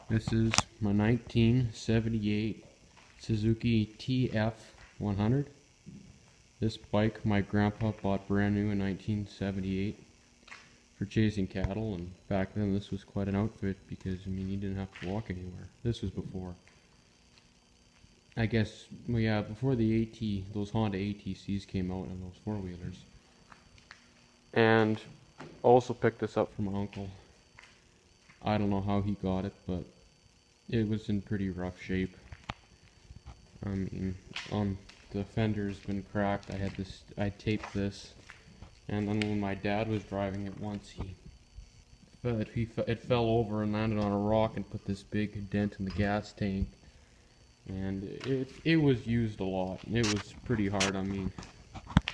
This is my 1978 Suzuki TF 100. This bike my grandpa bought brand new in 1978 for chasing cattle, and back then this was quite an outfit because, I mean, he didn't have to walk anywhere. This was before, I guess, well, yeah, before the those Honda ATCs came out and those four-wheelers. And also picked this up from my uncle. I don't know how he got it, but it was in pretty rough shape. I mean, the fender's been cracked. I taped this, and then when my dad was driving it once, it fell over and landed on a rock and put this big dent in the gas tank. And it was used a lot. It was pretty hard. I mean,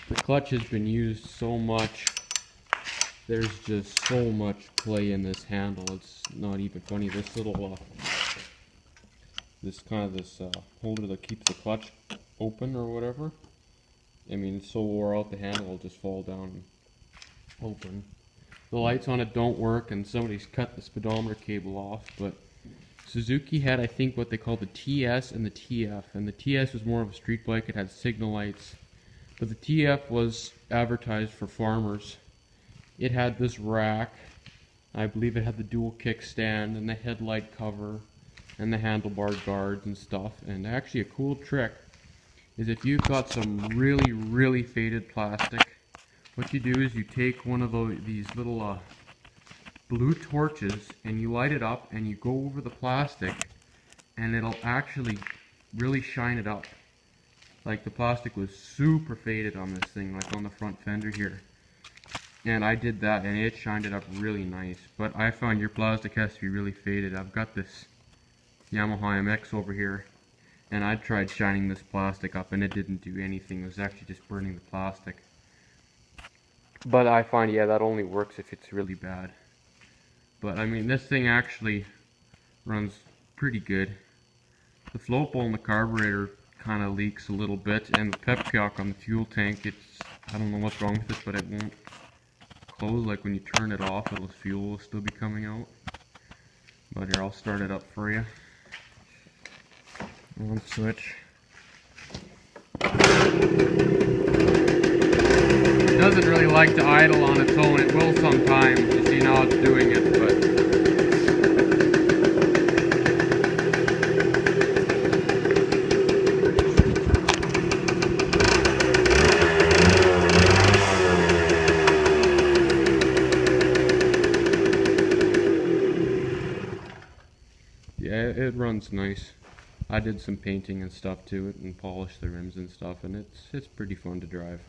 the clutch has been used so much. There's just so much play in this handle. It's not even funny. This little this holder that keeps the clutch open or whatever, I mean, it's so wore out the handle will just fall down and open. The lights on it don't work, and somebody's cut the speedometer cable off. But Suzuki had, I think, what they call the TS and the TF, and the TS was more of a street bike. It had signal lights, but the TF was advertised for farmers. It had this rack. I believe it had the dual kickstand and the headlight cover and the handlebar guards and stuff. And actually, a cool trick is if you've got some really, really faded plastic, what you do is you take one of these little blue torches and you light it up and you go over the plastic, and it'll actually really shine it up. Like, the plastic was super faded on this thing, like on the front fender here. And I did that, and it shined it up really nice. But I found your plastic has to be really faded. I've got this Yamaha MX over here, and I tried shining this plastic up, and it didn't do anything. It was actually just burning the plastic. But I find, yeah, that only works if it's really bad. But I mean, this thing actually runs pretty good. The float bowl in the carburetor kind of leaks a little bit, and the pepcock on the fuel tank, I don't know what's wrong with it, but it won't close. Like, when you turn it off, the fuel will still be coming out. But here, I'll start it up for you. On switch. It doesn't really like to idle on its own. It will sometimes. You see now it's doing it, but yeah, it runs nice. I did some painting and stuff to it and polished the rims and stuff, and it's pretty fun to drive.